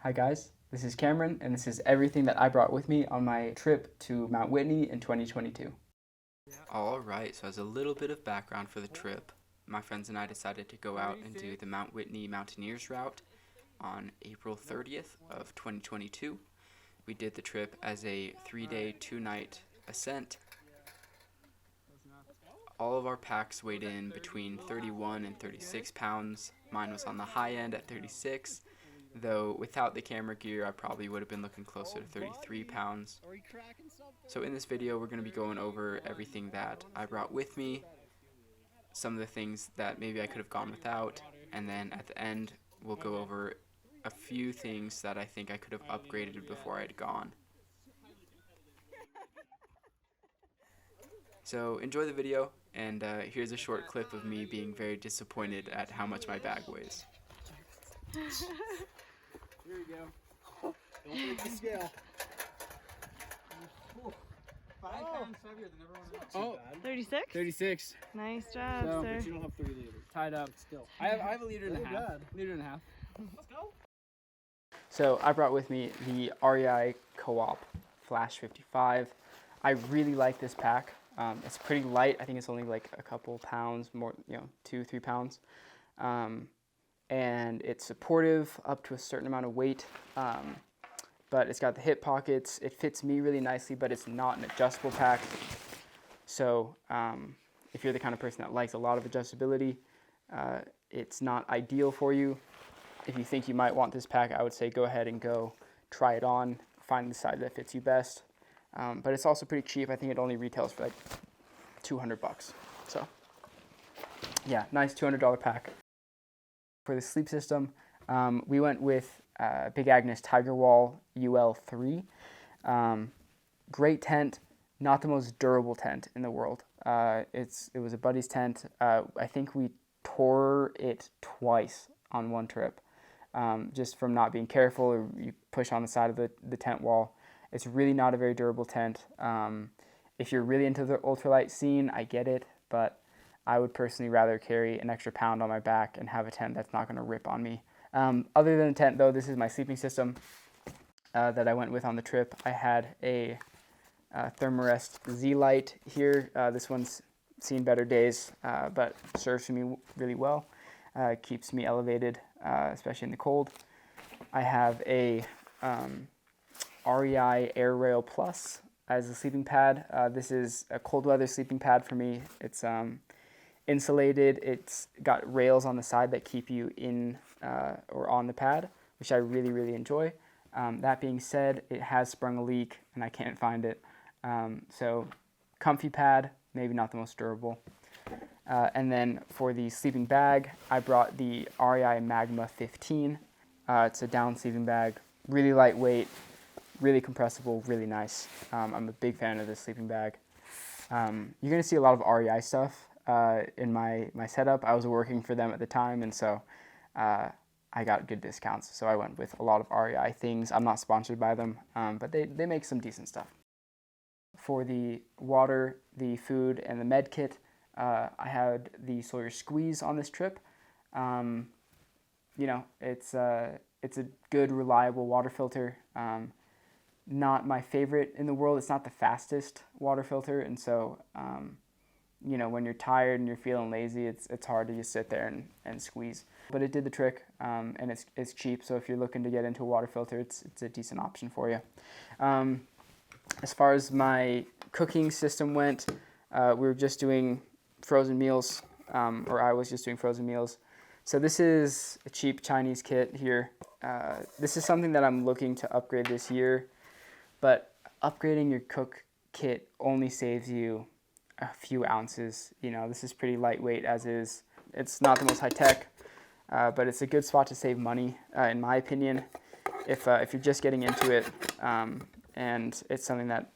Hi guys, this is Cameron, and this is everything that I brought with me on my trip to Mount Whitney in 2022. Alright, so as a little bit of background for the trip, my friends and I decided to go out and do the Mount Whitney Mountaineers route on April 30th of 2022. We did the trip as a 3-day, 2-night ascent. All of our packs weighed in between 31 and 36 pounds. Mine was on the high end at 36, though without the camera gear I probably would have been looking closer to 33 pounds. So in this video we're going to be going over everything that I brought with me, some of the things that maybe I could have gone without, and then at the end we'll go over a few things that I think I could have upgraded before I had gone. So enjoy the video, and here's a short clip of me being very disappointed at how much my bag weighs. Here you go. Don't break the scale. 5 pounds heavier than everyone else. 36? 36. Nice job, So, sir. but you don't have 3 liters. Tied up still. I have a liter and a half. Liter and a half. Let's go. So I brought with me the REI Co-op Flash 55. I really like this pack. It's pretty light. I think it's only like a couple pounds, more, 2-3 pounds. And it's supportive up to a certain amount of weight. But it's got the hip pockets. It fits me really nicely, but it's not an adjustable pack. So if you're the kind of person that likes a lot of adjustability, it's not ideal for you. If you think you might want this pack, I would say go ahead and go try it on, find the size that fits you best. But it's also pretty cheap. I think it only retails for like $200. So yeah, nice $200 pack. For the sleep system, we went with Big Agnes Tiger Wall UL3. Great tent, not the most durable tent in the world. It was a buddy's tent. I think we tore it twice on one trip, just from not being careful, or you push on the side of the tent wall. It's really not a very durable tent. If you're really into the ultralight scene, I get it, but I would personally rather carry an extra pound on my back and have a tent that's not going to rip on me. Other than the tent, though, this is my sleeping system that I went with on the trip. I had a Thermarest Z-Lite here. This one's seen better days, but serves me really well. Keeps me elevated, especially in the cold. I have a REI Air Rail Plus as a sleeping pad. This is a cold weather sleeping pad for me. It's insulated. It's got rails on the side that keep you in or on the pad, which I really, really enjoy. That being said, it has sprung a leak and I can't find it. So comfy pad, maybe not the most durable. And then for the sleeping bag, I brought the REI Magma 15. It's a down sleeping bag, really lightweight, really compressible, really nice. I'm a big fan of this sleeping bag. You're going to see a lot of REI stuff in my setup. I was working for them at the time, and so I got good discounts. So I went with a lot of REI things. I'm not sponsored by them, but they make some decent stuff. For the water, the food, and the med kit, I had the Sawyer Squeeze on this trip. It's a good, reliable water filter. Not my favorite in the world. It's not the fastest water filter, and so when you're tired and you're feeling lazy, it's hard to just sit there and squeeze. But it did the trick, and it's cheap. So if you're looking to get into a water filter, it's a decent option for you. As far as my cooking system went, we were just doing frozen meals, or I was just doing frozen meals. So this is a cheap Chinese kit here. This is something that I'm looking to upgrade this year, but upgrading your cook kit only saves you a few ounces. This is pretty lightweight as is. It's not the most high tech, but it's a good spot to save money, in my opinion, if you're just getting into it, and it's something that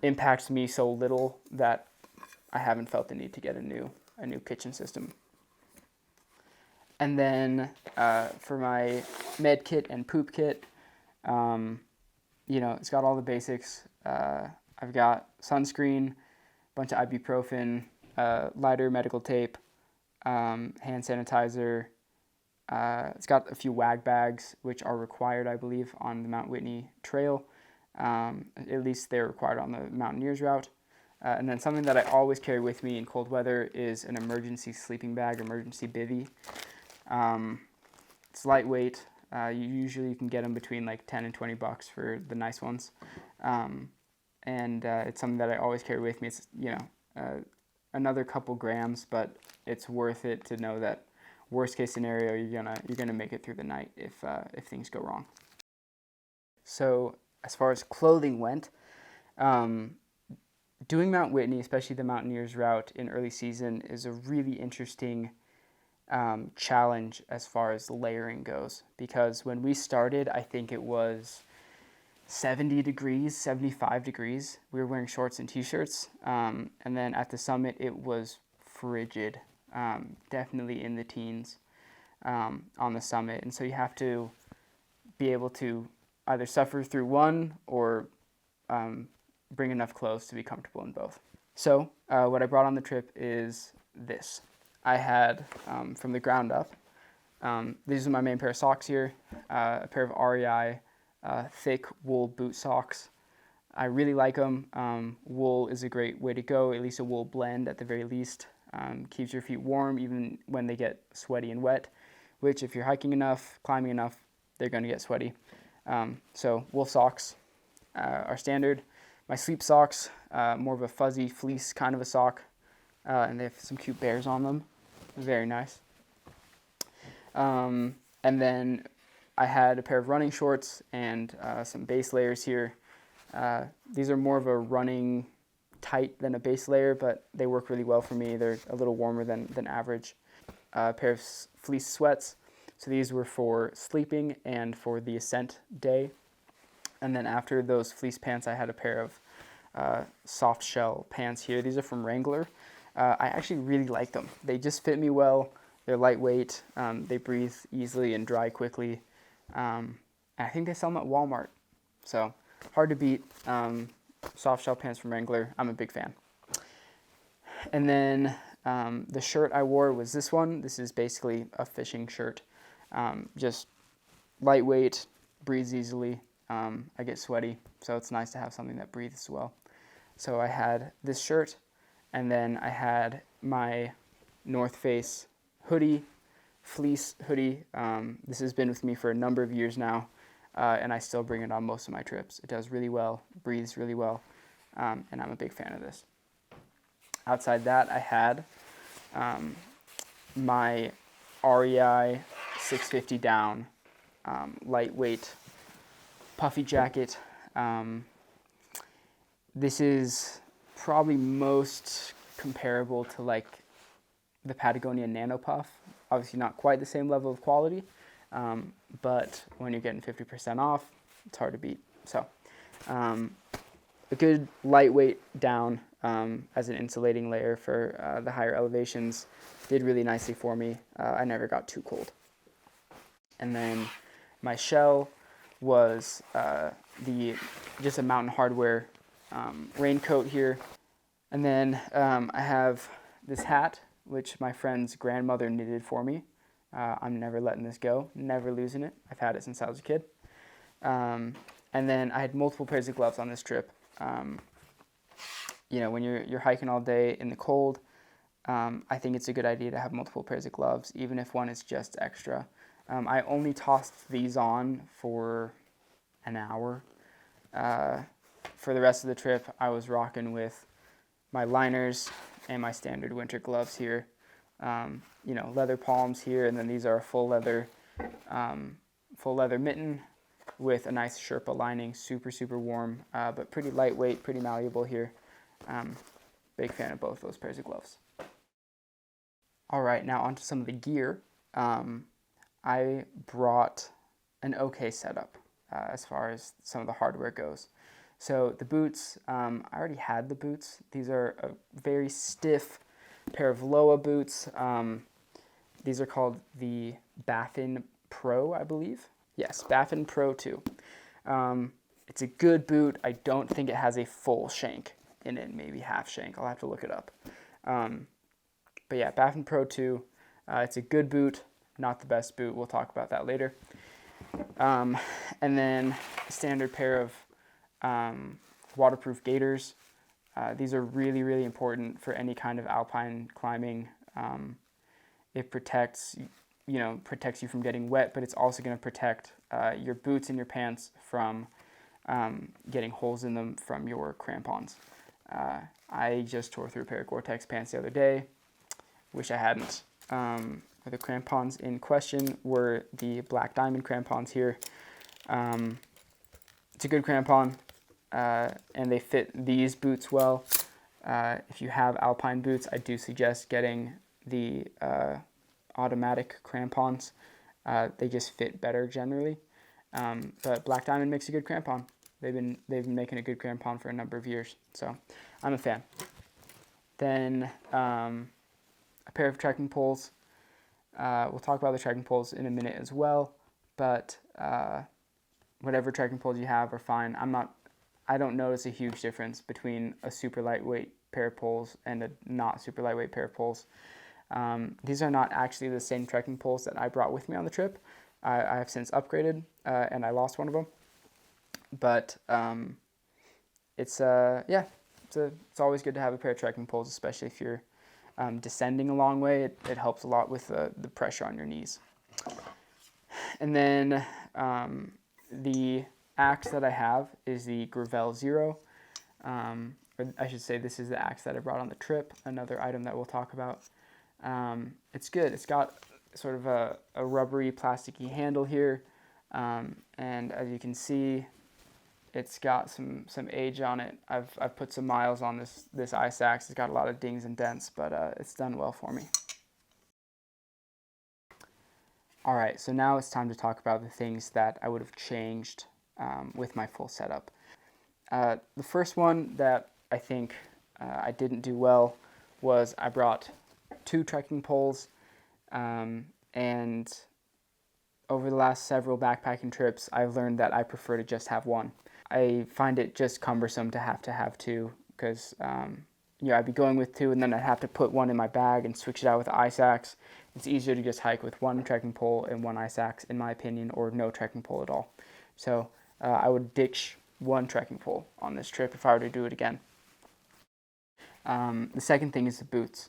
impacts me so little that I haven't felt the need to get a new kitchen system. And then for my med kit and poop kit, it's got all the basics. I've got sunscreen, a bunch of ibuprofen, lighter medical tape, hand sanitizer, It's got a few wag bags, which are required, I believe, on the Mount Whitney trail. At least they're required on the Mountaineers route. And then something that I always carry with me in cold weather is an emergency sleeping bag, emergency bivvy. It's lightweight. You can get them between like 10 and 20 bucks for the nice ones. And it's something that I always carry with me. It's, another couple grams, but it's worth it to know that worst case scenario, you're gonna make it through the night if things go wrong. So as far as clothing went, doing Mount Whitney, especially the Mountaineers route in early season, is a really interesting challenge as far as layering goes, because when we started, I think it was 70 degrees, 75 degrees. We were wearing shorts and t-shirts, and then at the summit it was frigid, definitely in the teens on the summit, and so you have to be able to either suffer through one or bring enough clothes to be comfortable in both. So what I brought on the trip is this. I had, from the ground up, these are my main pair of socks here, a pair of REI thick wool boot socks. I really like them. Wool is a great way to go, at least a wool blend at the very least. Keeps your feet warm even when they get sweaty and wet, which if you're hiking enough, climbing enough, they're going to get sweaty. So wool socks are standard. My sleep socks, more of a fuzzy fleece kind of a sock, and they have some cute bears on them. Very nice. And then I had a pair of running shorts and some base layers here. These are more of a running tight than a base layer, but they work really well for me. They're a little warmer than average. A pair of fleece sweats. So these were for sleeping and for the ascent day. And then after those fleece pants, I had a pair of soft shell pants here. These are from Wrangler. I actually really like them. They just fit me well. They're lightweight. They breathe easily and dry quickly. And I think they sell them at Walmart. So hard to beat. Soft shell pants from Wrangler. I'm a big fan. And then the shirt I wore was this one. This is basically a fishing shirt. Just lightweight, breathes easily. I get sweaty, so it's nice to have something that breathes well. So I had this shirt, and then I had my North Face hoodie, fleece hoodie. This has been with me for a number of years now, and I still bring it on most of my trips. It does really well, breathes really well, and I'm a big fan of this. Outside that, I had my REI 650 down lightweight puffy jacket. This is probably most comparable to like the Patagonia Nano Puff. Obviously not quite the same level of quality, but when you're getting 50% off, it's hard to beat. So a good lightweight down as an insulating layer for the higher elevations did really nicely for me. I never got too cold. And then my shell was just a Mountain Hardwear raincoat here. And then I have this hat, which my friend's grandmother knitted for me. I'm never letting this go, never losing it. I've had it since I was a kid. And then I had multiple pairs of gloves on this trip. When you're hiking all day in the cold, I think it's a good idea to have multiple pairs of gloves, even if one is just extra. I only tossed these on for an hour. For the rest of the trip, I was rocking with my liners and my standard winter gloves here. Leather palms here, and then these are a full leather mitten with a nice Sherpa lining, super, super warm, but pretty lightweight, pretty malleable here. Big fan of both those pairs of gloves. All right, now onto some of the gear. I brought an okay setup as far as some of the hardware goes. So the boots, I already had the boots. These are a very stiff pair of Loa boots. These are called the Baffin Pro, I believe. Yes, Baffin Pro 2. It's a good boot. I don't think it has a full shank in it, maybe half shank. I'll have to look it up. But yeah, Baffin Pro 2. It's a good boot. not the best boot. We'll talk about that later. And then a standard pair of waterproof gaiters. These are really, really important for any kind of alpine climbing. It protects you from getting wet, but it's also going to protect your boots and your pants from getting holes in them from your crampons. I just tore through a pair of Gore-Tex pants the other day. Wish I hadn't. The crampons in question were the Black Diamond crampons here. It's a good crampon, and they fit these boots well. If you have alpine boots, I do suggest getting the automatic crampons. They just fit better generally. But Black Diamond makes a good crampon. They've been making a good crampon for a number of years, so I'm a fan. Then a pair of trekking poles. We'll talk about the trekking poles in a minute as well, but whatever trekking poles you have are fine. I don't notice a huge difference between a super lightweight pair of poles and a not super lightweight pair of poles. These are not actually the same trekking poles that I brought with me on the trip. I have since upgraded, and I lost one of them. But it's always good to have a pair of trekking poles, especially if you're descending a long way. It helps a lot with the pressure on your knees. And then the axe that I have is the Gravel Zero. Or I should say this is the axe that I brought on the trip, another item that we'll talk about. It's good. It's got sort of a rubbery, plasticky handle here. And as you can see, it's got some age on it. I've put some miles on this ice axe. It's got a lot of dings and dents, but it's done well for me. All right, so now it's time to talk about the things that I would have changed with my full setup. The first one that I think I didn't do well was I brought 2 trekking poles, and over the last several backpacking trips, I've learned that I prefer to just have one. I find it just cumbersome to have 2, because I'd be going with 2 and then I'd have to put one in my bag and switch it out with the ice axe. It's easier to just hike with 1 trekking pole and 1 ice axe, in my opinion, or no trekking pole at all. So I would ditch 1 trekking pole on this trip if I were to do it again. The second thing is the boots.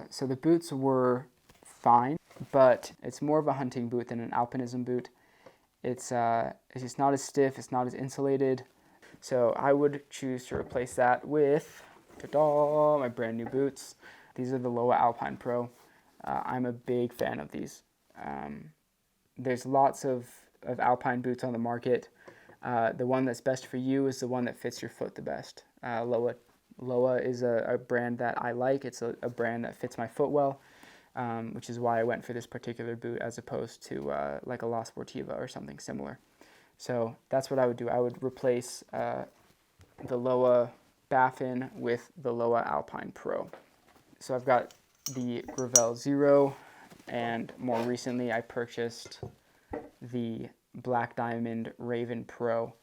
So the boots were fine, but it's more of a hunting boot than an alpinism boot. It's just not as stiff, it's not as insulated. So I would choose to replace that with, ta-da, my brand new boots. These are the Lowa Alpine Pro. I'm a big fan of these. There's lots of alpine boots on the market. The one that's best for you is the one that fits your foot the best. Lowa is a brand that I like. It's a brand that fits my foot well. Which is why I went for this particular boot as opposed to like a La Sportiva or something similar. So that's what I would do. I would replace the Lowa Baffin with the Lowa Alpine Pro. So I've got the Gravel Zero, and more recently I purchased the Black Diamond Raven Pro.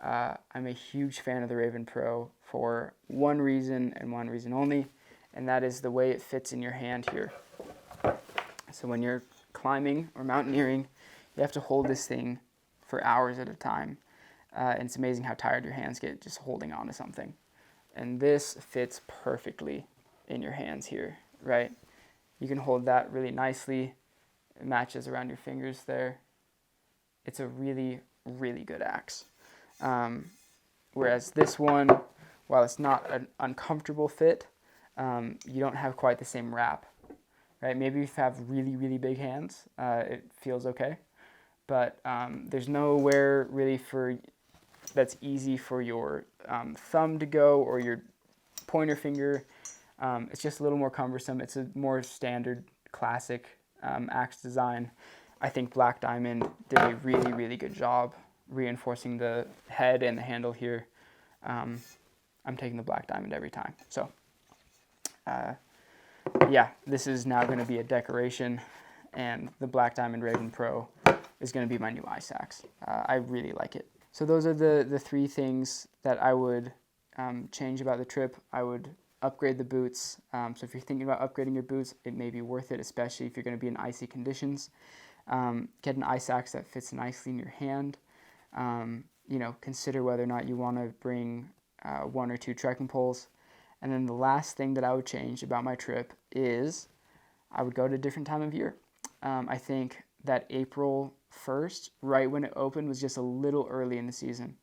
I'm a huge fan of the Raven Pro for one reason and one reason only, and that is the way it fits in your hand here. So when you're climbing or mountaineering, you have to hold this thing for hours at a time. And it's amazing how tired your hands get just holding on to something. And this fits perfectly in your hands here, right? You can hold that really nicely. It matches around your fingers there. It's a really, really good axe. Whereas this one, while it's not an uncomfortable fit, you don't have quite the same wrap. Right? Maybe if you have really, really big hands, it feels okay. But there's nowhere really that's easy for your thumb to go or your pointer finger. It's just a little more cumbersome. It's a more standard, classic axe design. I think Black Diamond did a really, really good job reinforcing the head and the handle here. I'm taking the Black Diamond every time. So. Yeah, this is now going to be a decoration, and the Black Diamond Raven Pro is going to be my new ice axe. I really like it. So those are the 3 things that I would change about the trip. I would upgrade the boots. So if you're thinking about upgrading your boots, it may be worth it, especially if you're going to be in icy conditions. Get an ice axe that fits nicely in your hand. Consider whether or not you want to bring 1 or 2 trekking poles. And then the last thing that I would change about my trip is I would go to a different time of year. I think that April 1st, right when it opened, was just a little early in the season.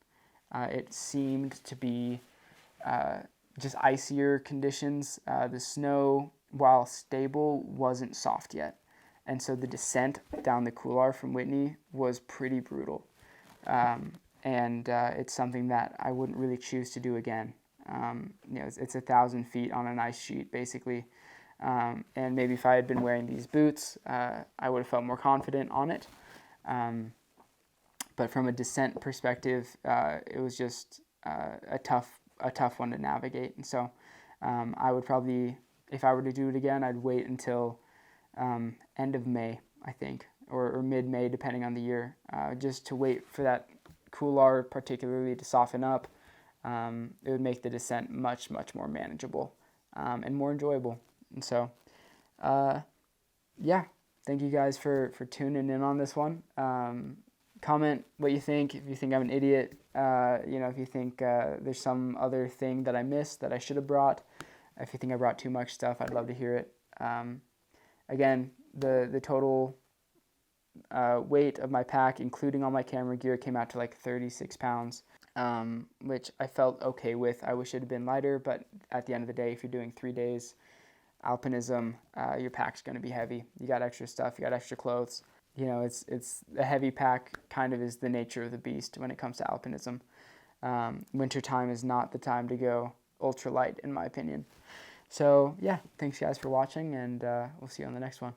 It seemed to be just icier conditions. The snow, while stable, wasn't soft yet. And so the descent down the couloir from Whitney was pretty brutal. It's something that I wouldn't really choose to do again. It's 1,000 feet on an ice sheet, basically. And maybe if I had been wearing these boots, I would have felt more confident on it. But from a descent perspective, it was just a tough one to navigate. And so I would probably, if I were to do it again, I'd wait until end of May, I think, or mid-May, depending on the year, just to wait for that couloir particularly to soften up. It would make the descent much, much more manageable and more enjoyable. And so, thank you guys for tuning in on this one. Comment what you think. If you think I'm an idiot, if you think there's some other thing that I missed that I should have brought. If you think I brought too much stuff, I'd love to hear it. Again, the total weight of my pack, including all my camera gear, came out to like 36 pounds, which I felt okay with. I wish it had been lighter, but at the end of the day, if you're doing 3 days alpinism, your pack's going to be heavy. You got extra stuff, you got extra clothes. It's a heavy pack kind of is the nature of the beast when it comes to alpinism. Wintertime is not the time to go ultralight, in my opinion. So, thanks guys for watching, and we'll see you on the next one.